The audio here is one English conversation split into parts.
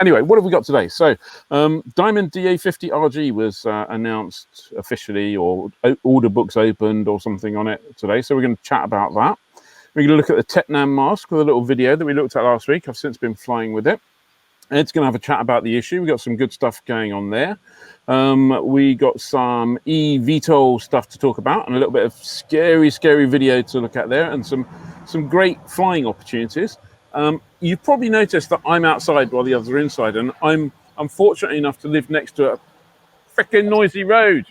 Anyway, what have we got today? So, Diamond DA50 RG was announced officially, or order books opened or something on it today. So we're going to chat about that. We're going to look at the Techno mask with a little video that we looked at last week. I've since been flying with it. Ed's going to have a chat about the issue. We've got some good stuff going on there. We got some eVTOL stuff to talk about and a little bit of scary video to look at there, and some great flying opportunities. You've probably noticed that I'm outside while the others are inside, and I'm fortunate enough to live next to a freaking noisy road.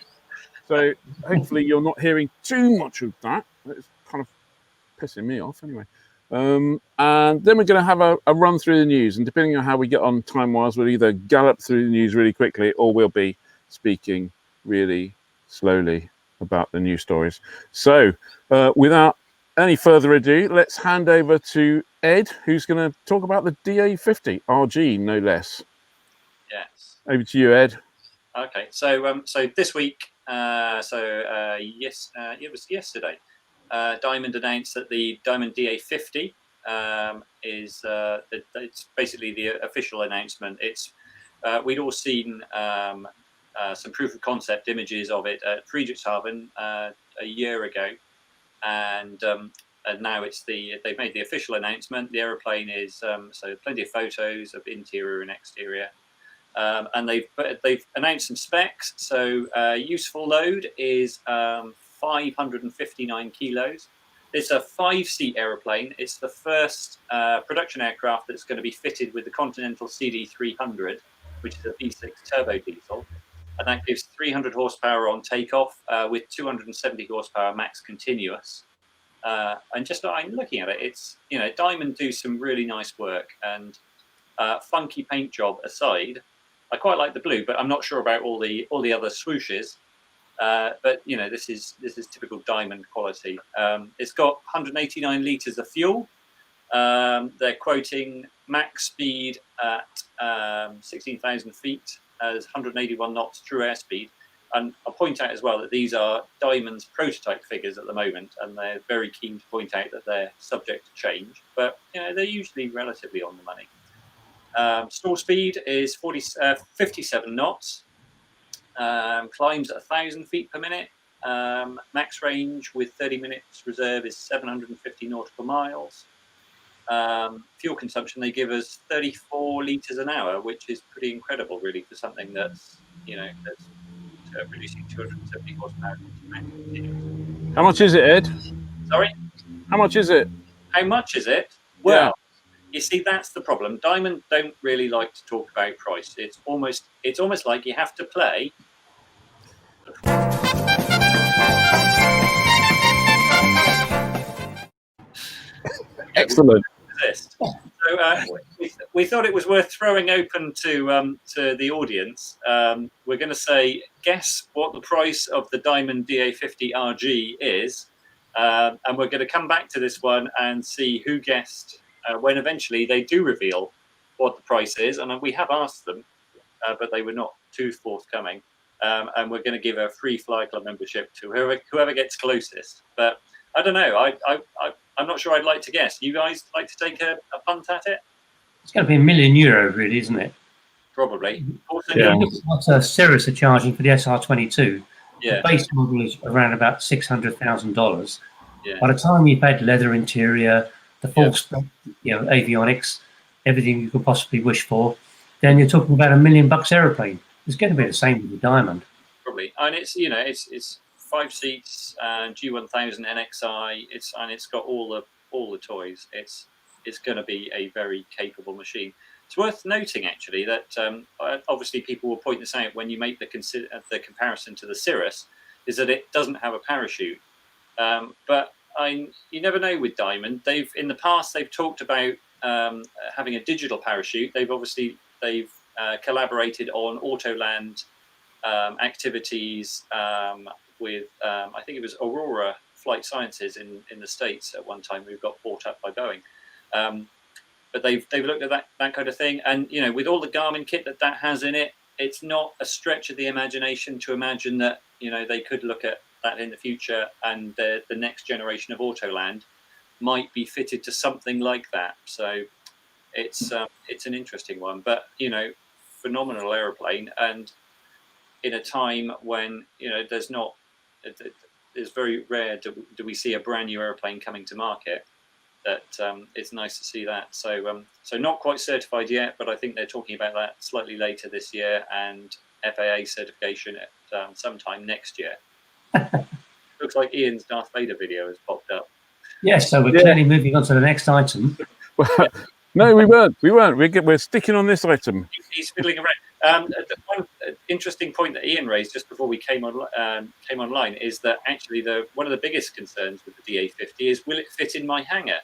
So hopefully you're not hearing too much of that. It's kind of pissing me off anyway. And then we're going to have a run through the news, and depending on how we get on time-wise, we'll either gallop through the news really quickly, or we'll be speaking really slowly about the news stories. So without any further ado, let's hand over to Ed, who's going to talk about the DA50 RG, no less. Yes. Over to you, Ed. Okay. So this week, it was yesterday. Diamond announced that the Diamond DA50 it's basically the official announcement. It's we'd all seen some proof of concept images of it at Friedrichshafen a year ago, and now they've made the official announcement. The aeroplane is so plenty of photos of interior and exterior, and they've announced some specs. So useful load is 559 kilos. It's a 5-seat aeroplane. It's the first production aircraft that's going to be fitted with the Continental CD300, which is a V6 turbo diesel, and that gives 300 horsepower on takeoff with 270 horsepower max continuous. And just I'm looking at it, it's, you know, Diamond do some really nice work, and funky paint job aside, I quite like the blue, but I'm not sure about all the other swooshes. But you know, this is typical Diamond quality. It's got 189 litres of fuel. They're quoting max speed at 16,000 feet as 181 knots true airspeed. And I'll point out as well that these are Diamond's prototype figures at the moment, and they're very keen to point out that they're subject to change. But you know, they're usually relatively on the money. Stall speed is 57 knots. Climbs at 1,000 feet per minute. Max range with 30 minutes reserve is 750 nautical miles. Fuel consumption, they give us 34 litres an hour, which is pretty incredible, really, for something that's, you know, that's producing 270 horsepower. How much is it, Ed? Sorry? How much is it? How much is it? Well, yeah. You see, that's the problem. Diamond don't really like to talk about price. It's almost like you have to play. Excellent. So we thought it was worth throwing open to the audience. We're going to say, guess what the price of the Diamond DA50 RG is, and we're going to come back to this one and see who guessed when eventually they do reveal what the price is. And we have asked them, but they were not too forthcoming. And we're going to give a free Fly Club membership to whoever gets closest. But I don't know. I'm not sure I'd like to guess. You guys like to take a punt at it? It's going to be €1 million, really, isn't it? Probably. Also, yeah. What Cirrus are charging for the SR22. Yeah. The base model is around about $600,000. Yeah. By the time you've had leather interior, the full spec, you know, avionics, everything you could possibly wish for, then you're talking about $1 million aeroplane. It's going to be the same with the Diamond. Probably, and it's, you know, it's 5 seats and G1000 NXI. It's got all the toys. It's going to be a very capable machine. It's worth noting actually that obviously people will point this out when you make the comparison to the Cirrus, is that it doesn't have a parachute. But you never know with Diamond. In the past they've talked about having a digital parachute. They've collaborated on Autoland activities with I think it was Aurora Flight Sciences in the States at one time, who got bought up by Boeing. But they've looked at that kind of thing, and you know, with all the Garmin kit that has in it, it's not a stretch of the imagination to imagine that, you know, they could look at that in the future, and the next generation of Autoland might be fitted to something like that. So it's an interesting one, but phenomenal aeroplane, and in a time when it's very rare do we see a brand new aeroplane coming to market. That it's nice to see that. So not quite certified yet, but I think they're talking about that slightly later this year, and FAA certification at sometime next year. Looks like Ian's Darth Vader video has popped up. Yes, so we're clearly moving on to the next item. No, we weren't. We're sticking on this item. He's fiddling around. One interesting point that Ian raised just before we came online is that actually one of the biggest concerns with the DA50 is, will it fit in my hangar?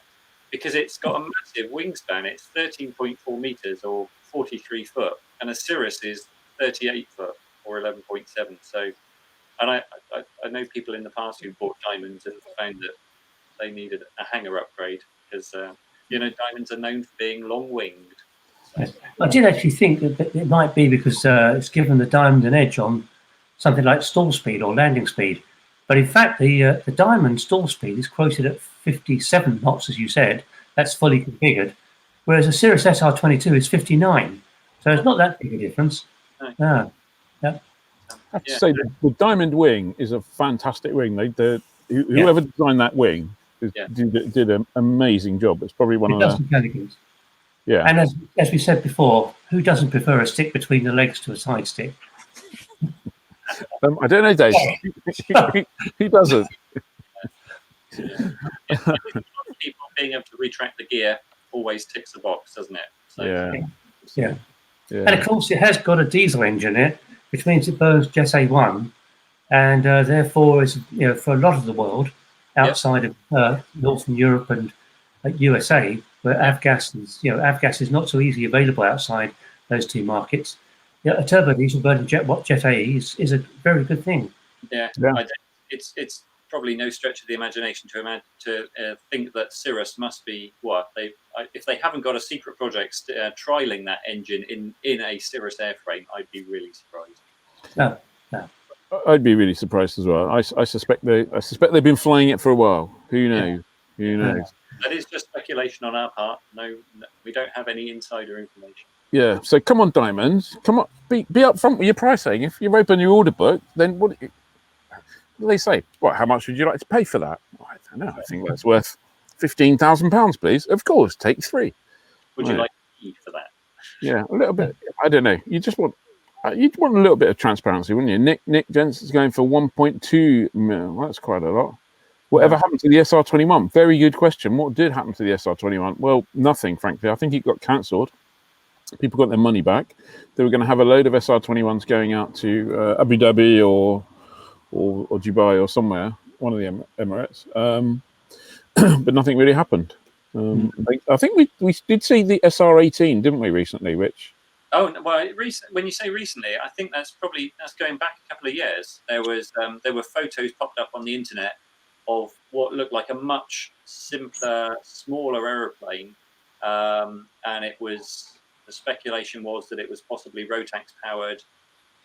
Because it's got a massive wingspan. It's 13.4 meters or 43 foot, and a Cirrus is 38 foot or 11.7. So, and I know people in the past who bought Diamonds and found that they needed a hangar upgrade because Diamonds are known for being long-winged. So. I did actually think that it might be because it's given the Diamond an edge on something like stall speed or landing speed. But in fact, the Diamond stall speed is quoted at 57 knots, as you said. That's fully configured. Whereas a Cirrus SR22 is 59. So it's not that big a difference. No. Yeah. I have to say, the Diamond wing is a fantastic wing. Whoever designed that wing did an amazing job. It's probably one of the... Yeah. And as we said before, who doesn't prefer a stick between the legs to a side stick? I don't know, Dave. Who doesn't? People being able to retract the gear always ticks the box, doesn't it? So, yeah. And of course, it has got a diesel engine in it, which means it burns Jet A1, and therefore is for a lot of the world outside of Northern Europe and USA, where avgas is not so easily available outside those two markets. A turbo diesel burning Jet A is a very good thing. Yeah. It's probably no stretch of the imagination to think that Cirrus must be if they haven't got a secret project trialing that engine in a Cirrus airframe, I'd be really surprised. No. I'd be really surprised as well. I suspect they've been flying it for a while. Who knows? Yeah. Who knows? That is just speculation on our part. No, we don't have any insider information. Yeah. So come on, Diamonds. Come on, be upfront with your pricing. If you open your order book, then what do they say? How much would you like to pay for that? I don't know. I think that's worth £15,000, please. Of course, take 3. Would you like to eat for that? Yeah, a little bit. I don't know. You'd want a little bit of transparency, wouldn't you? Nick Jensen's going for 1.2 mil. That's quite a lot. Whatever happened to the SR21? Very good question. What did happen to the SR21? Well, nothing, frankly. I think it got cancelled. People got their money back. They were going to have a load of SR21s going out to Abu Dhabi or Dubai or somewhere, one of the Emirates. But nothing really happened. I think we did see the SR18, didn't we, recently? Which when you say recently, I think that's going back a couple of years. There were photos popped up on the internet of what looked like a much simpler, smaller aeroplane, and the speculation was that it was possibly Rotax powered,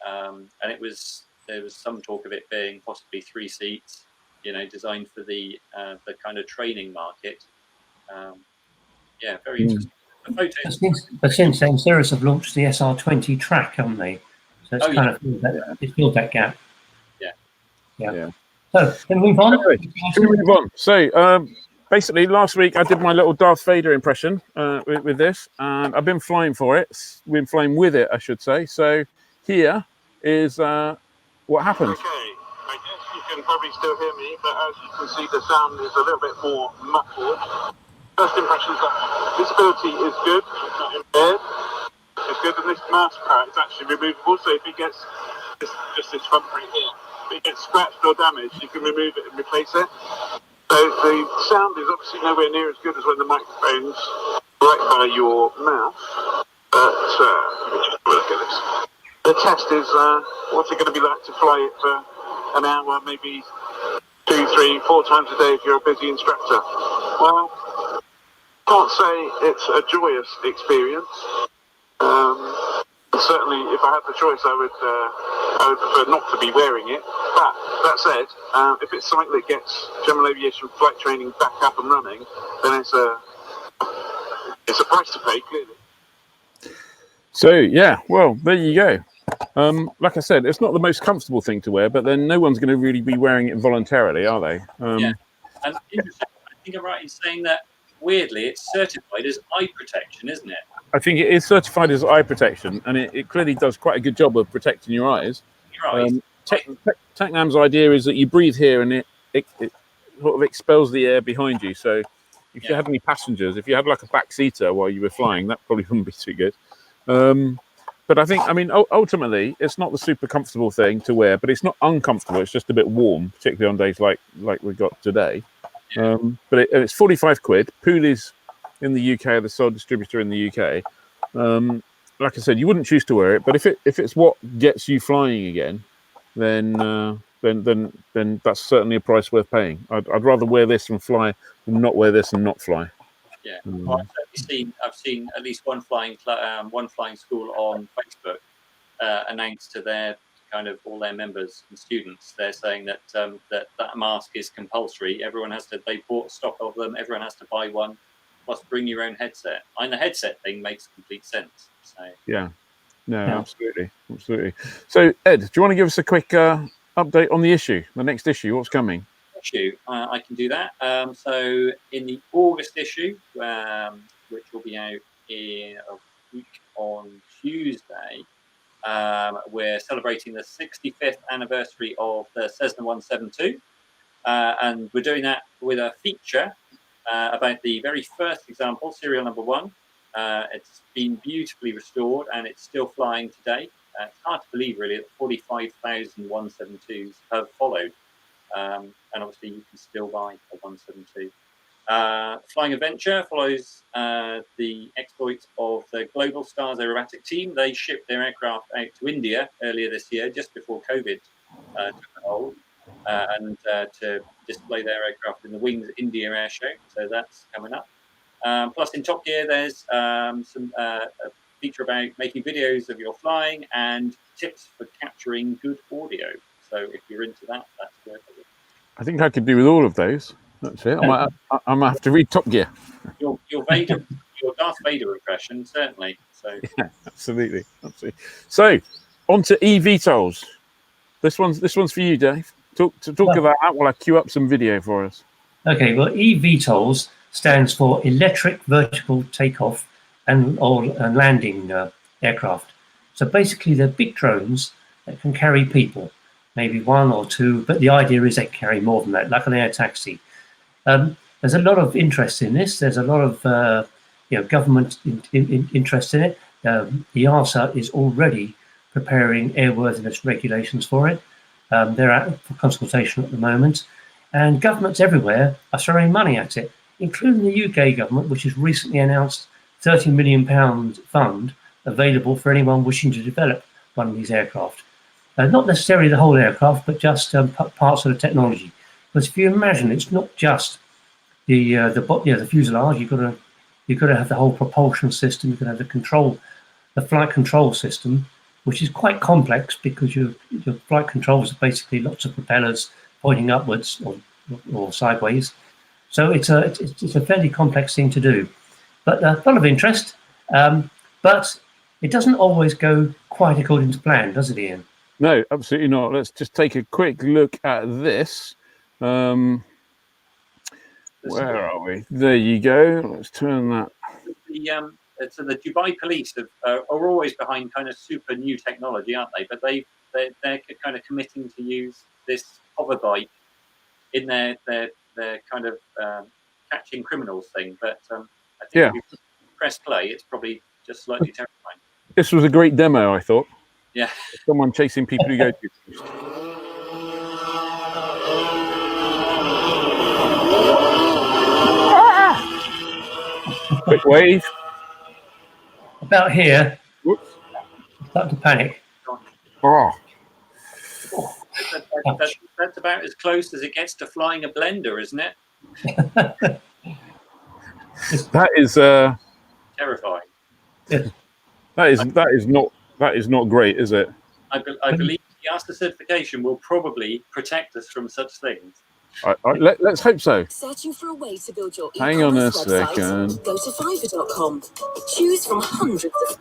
and there was some talk of it being possibly 3 seats, designed for the kind of training market. Very interesting. But since then, Cirrus have launched the SR20 track, haven't they? So it's filled that gap. Yeah. So can we move on? Can we move on? So basically, last week I did my little Darth Vader impression with this, and I've been flying for it. We've been flying with it, I should say. So here is what happened. Okay, I guess you can probably still hear me, but as you can see, the sound is a little bit more muffled. First impressions are visibility is good, it's not impaired. It's good, and this mouse pad is actually removable, so if it gets just this front right here, if it gets scratched or damaged, you can remove it and replace it. So the sound is obviously nowhere near as good as when the microphone's right by your mouth. But let me just look at this. The test is what's it going to be like to fly it for an hour, maybe 2, 3, 4 times a day if you're a busy instructor. Well, I can't say it's a joyous experience. Certainly, if I had the choice, I would prefer not to be wearing it. But that said, if it's something that gets General Aviation flight training back up and running, then it's a price to pay, clearly. So yeah, well, there you go. Like I said, it's not the most comfortable thing to wear, but then no one's going to really be wearing it voluntarily, are they? Yeah, and interesting. I think I'm right in saying that. Weirdly, it's certified as eye protection, isn't it? I think it is certified as eye protection, and it clearly does quite a good job of protecting your eyes. Your eyes. Technam's idea is that you breathe here, and it sort of expels the air behind you. So if you had any passengers, if you had like a back seater while you were flying, that probably wouldn't be too good. But I mean, ultimately, it's not the super comfortable thing to wear, but it's not uncomfortable. It's just a bit warm, particularly on days like we got today. But it's 45 quid. Pooley's in the UK are the sole distributor in the UK. Like I said, you wouldn't choose to wear it, but if it's what gets you flying again, then that's certainly a price worth paying. I'd rather wear this and fly than not wear this and not fly. Yeah, well, I've seen at least one flying school on Facebook announce to their kind of all their members and students. They're saying that that mask is compulsory. Everyone has to. They bought stock of them. Everyone has to buy one. Plus, bring your own headset. And the headset thing makes complete sense. So yeah, no, absolutely. So, Ed, do you want to give us a quick update on the issue, the next issue? What's coming? I can do that. So in the August issue, which will be out in a week on Tuesday, we're celebrating the 65th anniversary of the Cessna 172, and we're doing that with a feature about the very first example, serial number 1. It's been beautifully restored and it's still flying today. It's hard to believe, really, that 45,000 172s have followed. And obviously you can still buy a 172. Flying Adventure follows the exploits of the Global Stars aerobatic team. They shipped their aircraft out to India earlier this year, just before COVID took a hold, and to display their aircraft in the Wings India Air Show. So that's coming up. Plus in Top Gear, there's some a feature about making videos of your flying and tips for capturing good audio. So if you're into that, that's worth it. I think I could do with all of those. That's it. I might have to read Top Gear. Your Darth Vader impression, certainly. So yeah, absolutely. So, on to eVTOLs. This one's for you, Dave. Talk about that while I queue up some video for us. Okay, well, eVTOLs stands for Electric Vertical Takeoff and Landing Aircraft. So basically, they're big drones that can carry people, maybe 1 or 2, but the idea is they carry more than that, like an air taxi. There's a lot of interest in this. There's a lot of government interest in it. The EASA is already preparing airworthiness regulations for it. They're out for consultation at the moment. And governments everywhere are throwing money at it, including the UK government, which has recently announced £30 million fund available for anyone wishing to develop one of these aircraft. Not necessarily the whole aircraft, but just parts of the technology. Because if you imagine, it's not just the fuselage. You've got to have the whole propulsion system. You've got to have the flight control system, which is quite complex because your flight controls are basically lots of propellers pointing upwards or sideways. So it's a fairly complex thing to do, but a lot of interest. But it doesn't always go quite according to plan, does it, Ian? No, absolutely not. Let's just take a quick look at this. Where are we? There you go. Let's turn that. So the Dubai police are always behind kind of super new technology, aren't they? But they're kind of committing to use this hover bike in their kind of catching criminals thing. But I think if you press play, it's probably just slightly terrifying. This was a great demo, I thought. Yeah. Someone chasing people who go too fast. Quick wave. About here. Whoops. Start to panic. Oh. That's about as close as it gets to flying a blender, isn't it? That is terrifying. Yes. That is not great, is it? I believe the EASA certification will probably protect us from such things. Let's hope so. Searching for a way to build your Hang on a e-commerce website? second. Go to Fiverr.com. Choose from hundreds of...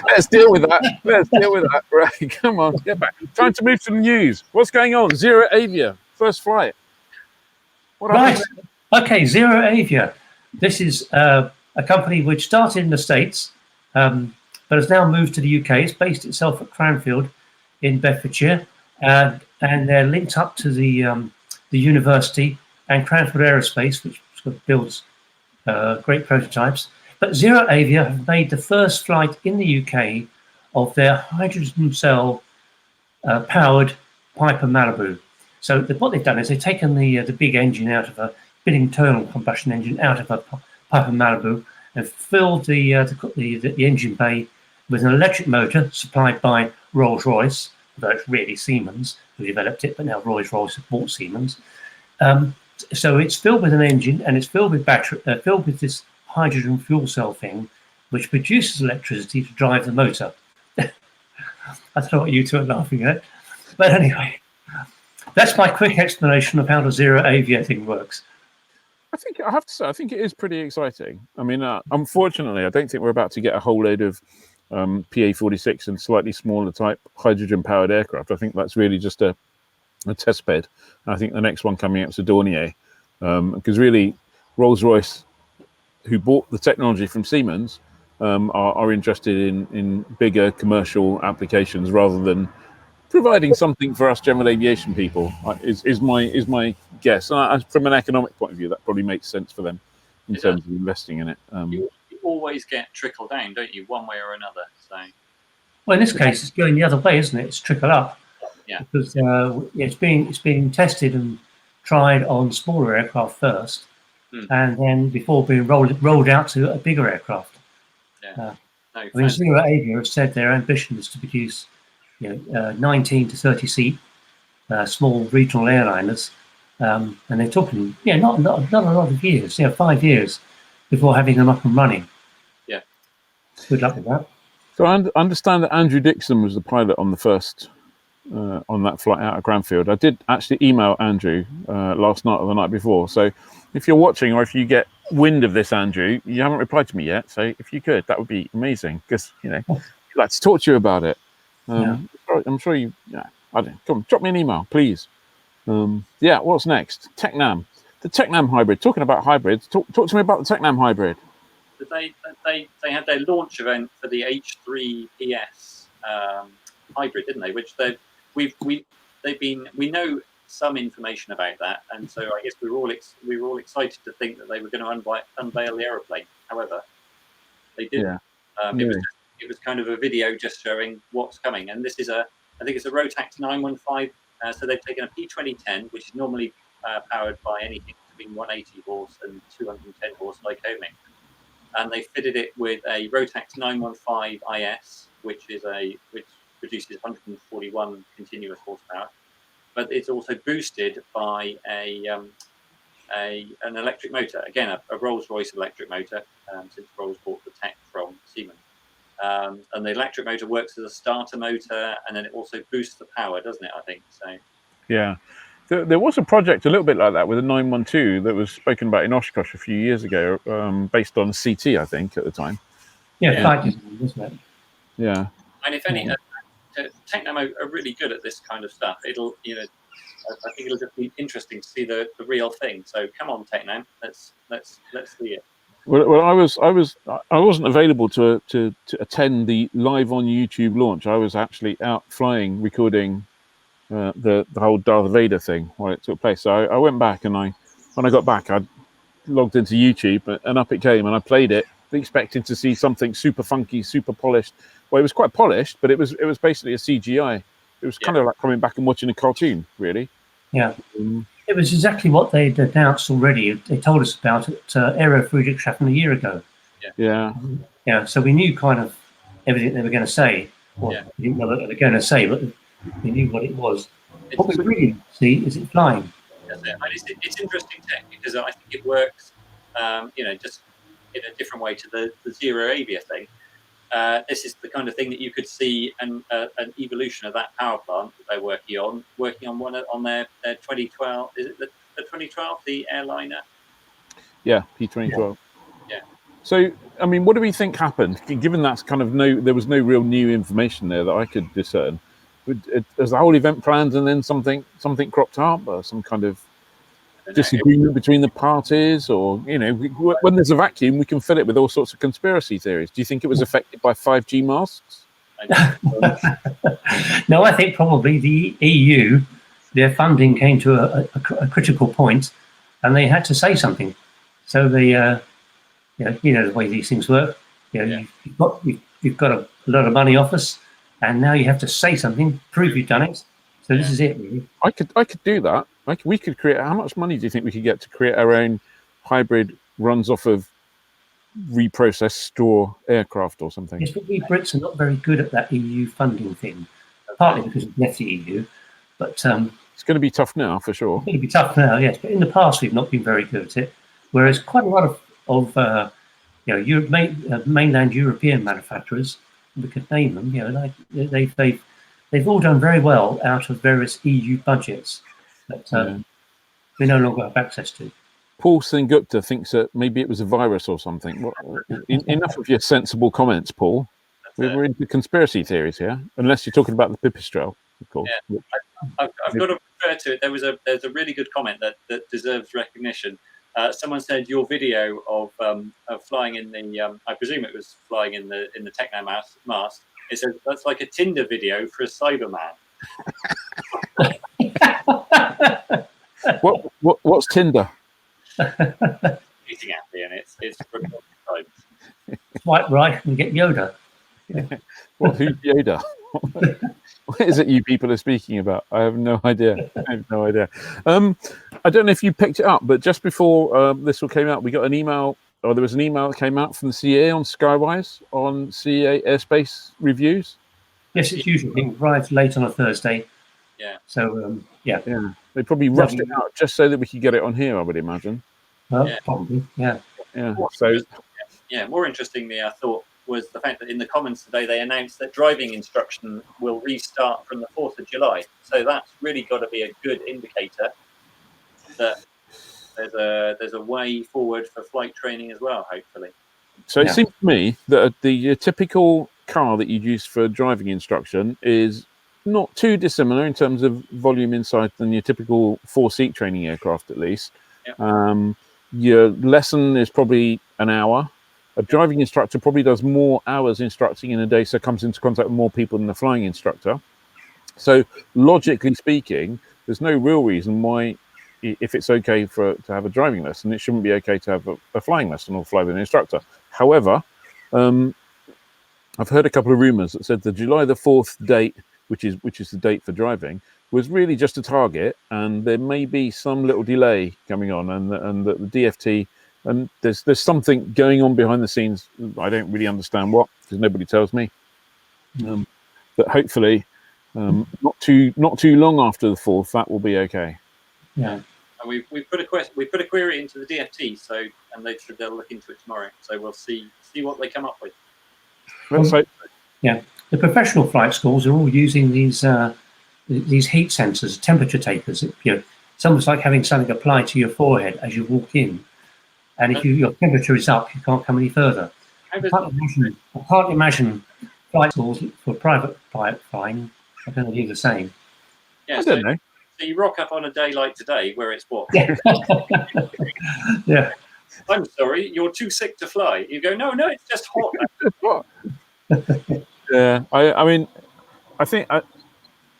Let's deal with that. Right, come on, get back. Time to move to the news. What's going on? Zero Avia, first flight. What happened? Right. Okay, Zero Avia. This is a company which started in the States, but has now moved to the UK. It's based itself at Cranfield in Bedfordshire, and they're linked up to the university and Cranfield Aerospace, which sort of builds great prototypes. But Zero Avia have made the first flight in the UK of their hydrogen cell powered Piper Malibu. So what they've done is they've taken the big engine out of a big internal combustion engine out of a Piper Malibu and filled the engine bay with an electric motor supplied by Rolls-Royce, although it's really Siemens who developed it, but now Rolls-Royce have bought Siemens. So it's filled with an engine and it's filled with battery, filled with this hydrogen fuel cell thing, which produces electricity to drive the motor. I don't know what you two are laughing at, but anyway, that's my quick explanation of how the Zero Avia thing works. I have to say, I think it is pretty exciting. I mean, unfortunately, I don't think we're about to get a whole load of PA-46 and slightly smaller type hydrogen-powered aircraft. I think that's really just a test bed. I think the next one coming up is a Dornier, because really, Rolls-Royce, who bought the technology from Siemens, are interested in bigger commercial applications rather than providing something for us general aviation people. Is my guess. From an economic point of view, that probably makes sense for them in terms of investing in it. You always get trickle down, don't you, one way or another? So, well, in this case, it's going the other way, isn't it? It's trickle up. Yeah. Because it's being tested and tried on smaller aircraft first, and then before being rolled out to a bigger aircraft. Yeah. I mean, Zero Avia have said their ambition is to produce 19 to 30 seat small regional airliners, and they're talking not a lot of years, 5 years before having them up and running. Yeah. Good luck with that. So I understand that Andrew Dixon was the pilot on the first on that flight out of Cranfield. I did actually email Andrew last night or the night before. So if you're watching or if you get wind of this, Andrew, you haven't replied to me yet. So if you could, that would be amazing, because I'd like to talk to you about it. I'm sure you. Yeah, I don't. Come on, drop me an email, please. What's next? Technam, the Technam Hybrid. Talking about hybrids, talk to me about the Technam Hybrid. They had their launch event for the H3PS hybrid, didn't they? Which we know some information about that, and so I guess we were all excited to think that they were going to unveil the aeroplane. However, they didn't. It was kind of a video just showing what's coming, and this is I think it's a Rotax 915. So they've taken a P2010, which is normally powered by anything between 180 horse and 210 horse Lycoming, and they fitted it with a Rotax 915 IS, which produces 141 continuous horsepower, but it's also boosted by an electric motor. Again, a Rolls-Royce electric motor, since Rolls bought the tech from Siemens. And the electric motor works as a starter motor, and then it also boosts the power, doesn't it? I think so. Yeah, there was a project a little bit like that with a 912 that was spoken about in Oshkosh a few years ago, based on CT, I think, at the time. Flight design, wasn't it? Yeah. And if any, Technam are really good at this kind of stuff. I think it'll just be interesting to see the real thing. So come on, Technam, let's see it. Well, I wasn't available to attend the live on YouTube launch. I was actually out flying, recording the whole Darth Vader thing while it took place. So I went back, and when I got back, I logged into YouTube, and up it came, and I played it, expecting to see something super funky, super polished. Well, it was quite polished, but it was basically a CGI. It was kind of like coming back and watching a cartoon, really. Yeah. It was exactly what they'd announced already. They told us about it Aero Friedrichshafen a year ago. Yeah. So we knew kind of everything they were going to say. We didn't know what they were going to say, but we knew what it was. What we really see is it flying. That's it. And it's interesting tech, because I think it works, just in a different way to the Zero Avia thing. this is the kind of thing that you could see an evolution of that power plant that they're working on one on their 2012. Is it the 2012, the airliner? Yeah, P2012. Yeah. So, I mean, what do we think happened? Given that's kind of there was no real new information there that I could discern. As the whole event planned, and then something cropped up, or some kind of disagreement between the parties, or when there's a vacuum, we can fill it with all sorts of conspiracy theories. Do you think it was affected by 5G masks? No, I think probably the EU, their funding came to a critical point, and they had to say something. So they, the way these things work. You've got a lot of money off us, and now you have to say something, prove you've done it. So this is it, really. I could do that. We could create. How much money do you think we could get to create our own hybrid runs off of reprocessed straw aircraft or something? Yes, but we Brits are not very good at that EU funding thing. Partly because we've left the EU, but it's going to be tough now for sure. It's going to be tough now, yes. But in the past, we've not been very good at it. Whereas quite a lot of mainland European manufacturers, we could name them. They've all done very well out of various EU budgets that we no longer have access to. Paul Sengupta thinks that maybe it was a virus or something. Enough of your sensible comments, Paul. We're into conspiracy theories here, unless you're talking about the pipistrelle, of course. Yeah. I've got to refer to it. There's a really good comment that deserves recognition. Someone said your video of flying in the I presume it was flying in the Techno mast. It says that's like a Tinder video for a Cyberman. What's Tinder? Eating happy, and it's Swipe right and get Yoda. Who's Yoda? What is it you people are speaking about? I have no idea. I don't know if you picked it up, but just before this all came out, we got an email, or there was an email that came out from the CAA on Skywise on CAA airspace reviews. Yes, it's usually it arrives late on a Thursday. Yeah. So yeah, they probably rushed it out just so that we could get it on here, I would imagine. Probably, yeah. More interestingly, I thought, was the fact that in the Commons today they announced that driving instruction will restart from the 4th of July. So that's really got to be a good indicator that there's a way forward for flight training as well, hopefully. So it seems to me that the typical car that you'd use for driving instruction is not too dissimilar in terms of volume inside than your typical 4-seat training aircraft, at least. Yep. Your lesson is probably an hour. A driving instructor probably does more hours instructing in a day, so comes into contact with more people than a flying instructor. So logically speaking, there's no real reason why, if it's okay to have a driving lesson, it shouldn't be okay to have a flying lesson or fly with an instructor. However, I've heard a couple of rumours that said the July the 4th date, which is the date for driving, was really just a target, and there may be some little delay coming on, and the DFT. And there's something going on behind the scenes. I don't really understand what, because nobody tells me. But hopefully, not too long after the 4th, that will be okay. Yeah. And we put a query into the DFT, and they'll look into it tomorrow. So we'll see what they come up with. Yeah, the professional flight schools are all using these heat sensors, temperature takers. It's almost like having something applied to your forehead as you walk in. And if your temperature is up, you can't come any further. I can't imagine flight schools for private flying. I don't know if you're the same. Yeah, I don't know. So you rock up on a day like today, where it's what? Yeah. I'm sorry, you're too sick to fly. You go, no, it's just hot. Yeah, I mean, I think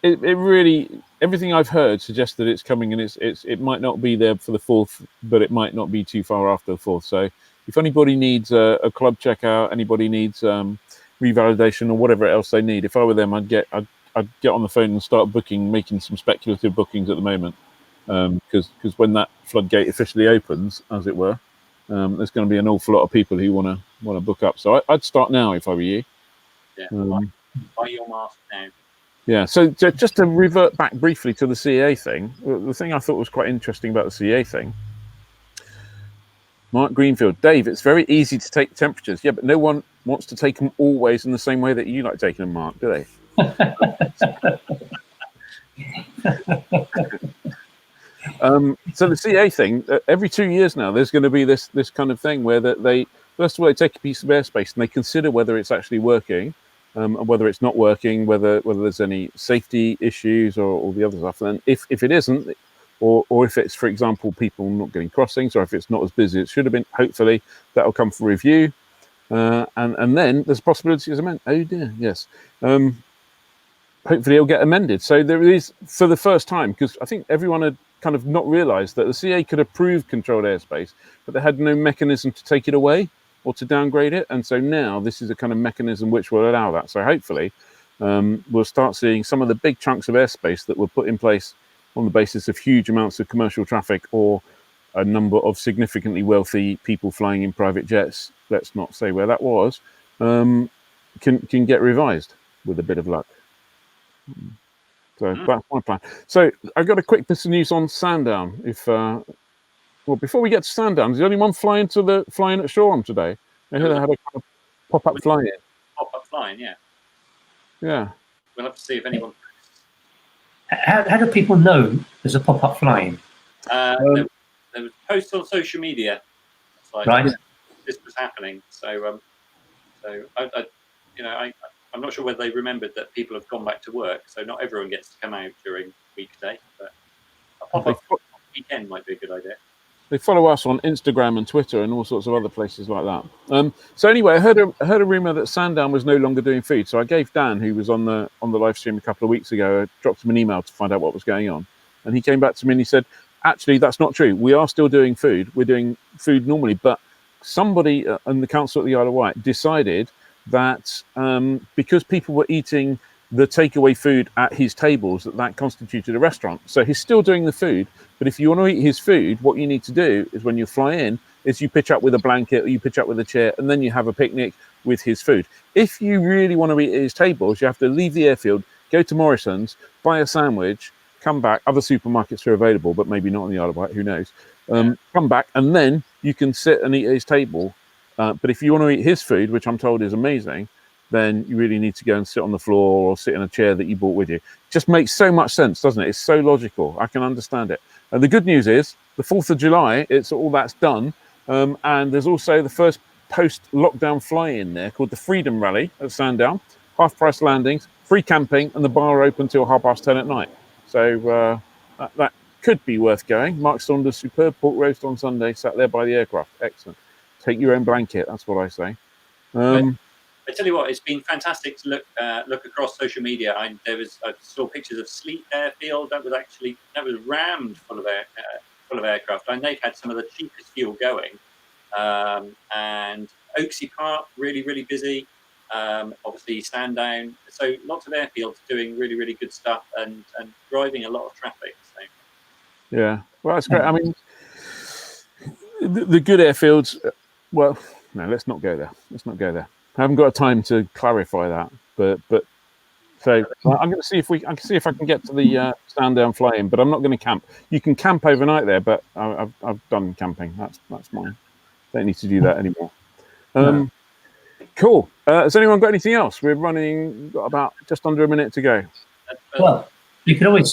it really, everything I've heard suggests that it's coming, and it might not be there for the 4th, but it might not be too far after the 4th. So if anybody needs a club checkout, anybody needs revalidation or whatever else they need, if I were them, I'd get on the phone and start making some speculative bookings at the moment, because when that floodgate officially opens, as it were, there's going to be an awful lot of people who want to book up. So I'd start now if I were you. Yeah, buy your mask now. Yeah, so just to revert back briefly to the CAA thing, the thing I thought was quite interesting about the CAA thing, Mark Greenfield, Dave, it's very easy to take temperatures. Yeah, but no one wants to take them always in the same way that you like taking them, Mark, do they? So the CA thing, every 2 years now, there's going to be this kind of thing where that they first of all they take a piece of airspace and they consider whether it's actually working, and whether it's not working, whether there's any safety issues or all the other stuff. And if it isn't, or if it's, for example, people not getting crossings, or if it's not as busy as it should have been, hopefully that'll come for review. And then there's possibilities of amendment. Oh dear, yes. Hopefully it'll get amended. So there is, for the first time, because I think everyone had kind of not realised that the CA could approve controlled airspace, but they had no mechanism to take it away or to downgrade it. And so now this is a kind of mechanism which will allow that. So hopefully we'll start seeing some of the big chunks of airspace that were put in place on the basis of huge amounts of commercial traffic or a number of significantly wealthy people flying in private jets, let's not say where that was, can get revised with a bit of luck. So that's my plan. So I've got a quick piece of news on Sandown. Well, before we get to Sandown, is the only one flying at Shoreham today? I hear they had a kind of pop-up flying. Pop-up flying, yeah. Yeah. We'll have to see if anyone. How do people know there's a pop-up flying? There was posts on social media. It's like, right. This was happening. So I'm not sure whether they remembered that people have gone back to work, so not everyone gets to come out during weekday. But a pop-up weekend might be a good idea. They follow us on Instagram and Twitter and all sorts of other places like that. So anyway, I heard a rumor that Sandown was no longer doing food. So I gave Dan, who was on the live stream a couple of weeks ago, dropped him an email to find out what was going on, and he came back to me and he said, "Actually, that's not true. We are still doing food. We're doing food normally, but somebody in the council at the Isle of Wight decided that because people were eating the takeaway food at his tables, that constituted a restaurant. So he's still doing the food, but if you want to eat his food, what you need to do is when you fly in, is you pitch up with a blanket or you pitch up with a chair, and then you have a picnic with his food. If you really want to eat at his tables, you have to leave the airfield, go to Morrison's, buy a sandwich, come back. Other supermarkets are available, but maybe not on the Isle of Wight, who knows. Come back, and then you can sit and eat at his table. But if you want to eat his food, which I'm told is amazing, then you really need to go and sit on the floor or sit in a chair that you brought with you. It just makes so much sense, doesn't it? It's so logical. I can understand it. And the good news is, the 4th of July, all that's done. And there's also the first post-lockdown fly-in there called the Freedom Rally at Sandown. Half-price landings, free camping, and the bar open till 10:30 at night. So that could be worth going. Mark Saunders' superb pork roast on Sunday, sat there by the aircraft. Excellent. Take your own blanket. That's what I say. I tell you what, it's been fantastic to look across social media. I saw pictures of Sleet Airfield. That was rammed full of aircraft, and they've had some of the cheapest fuel going. And Oaksey Park really, really busy. Obviously Sandown. So lots of airfields doing really, really good stuff and driving a lot of traffic. So. Yeah, well, that's great. I mean, the good airfields. Well, no, let's not go there. I haven't got time to clarify that, but so I'm going to see if I can get to the Sandown fly-in, but I'm not going to camp. You can camp overnight there, but I've done camping. That's mine. Don't need to do that anymore. Cool. Has anyone got anything else? We're got about just under a minute to go. Well, you can always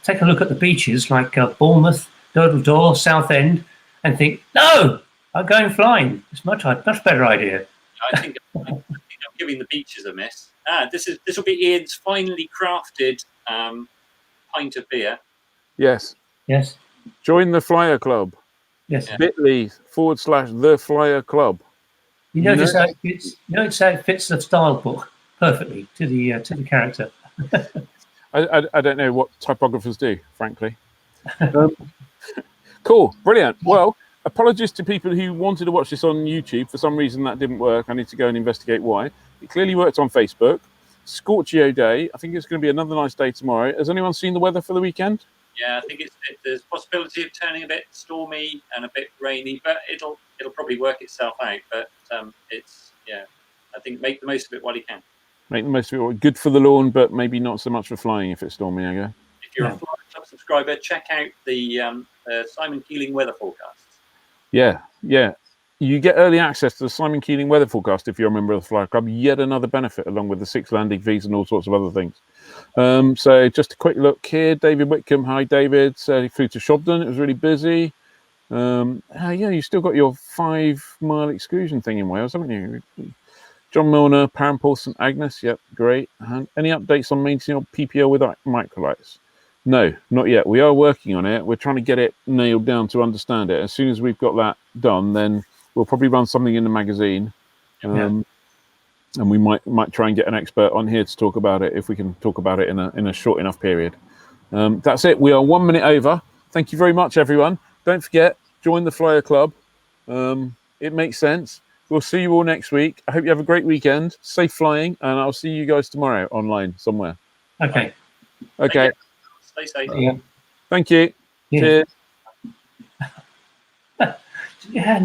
take a look at the beaches like Bournemouth, Durdle Door, Southend, and think, no, I'm going flying. It's much better idea. I think I'm giving the beaches a miss. This will be Ian's finely crafted pint of beer. Yes. Join the Flyer Club. Yes. bit.ly/the Flyer Club. You notice how it fits. You notice how it fits the style book perfectly to the character. I don't know what typographers do, frankly. Cool, brilliant. Well, apologies to people who wanted to watch this on YouTube. For some reason that didn't work. I need to go and investigate why. It clearly worked on Facebook. Scorchio day. I think it's going to be another nice day tomorrow. Has anyone seen the weather for the weekend? Yeah, I think there's a possibility of turning a bit stormy and a bit rainy, but it'll probably work itself out. But I think make the most of it while you can. Make the most of it. Good for the lawn, but maybe not so much for flying if it's stormy, I guess. If you're a Flyer Club subscriber, check out the Simon Keeling weather forecasts. Yeah, Yeah. You get early access to the Simon Keeling weather forecast if you're a member of the Flyer Club. Yet another benefit, along with the 6 landing fees and all sorts of other things. So just a quick look here. David Whitcomb, hi David. He flew to Shobden. It was really busy. Yeah, you still got your 5-mile excursion thing in Wales, haven't you? John Milner, Parampulse and Agnes. Yep, great. And any updates on maintaining PPL with microlights? No, not yet. We are working on it. We're trying to get it nailed down to understand it. As soon as we've got that done, then we'll probably run something in the magazine. And we might try and get an expert on here to talk about it if we can talk about it in a short enough period. That's it. We are 1 minute over. Thank you very much, everyone. Don't forget, join the Flyer Club. It makes sense. We'll see you all next week. I hope you have a great weekend. Safe flying, and I'll see you guys tomorrow online somewhere. Okay. Okay. Stay safe. Yeah. Thank you. Yeah. Cheers. Yeah.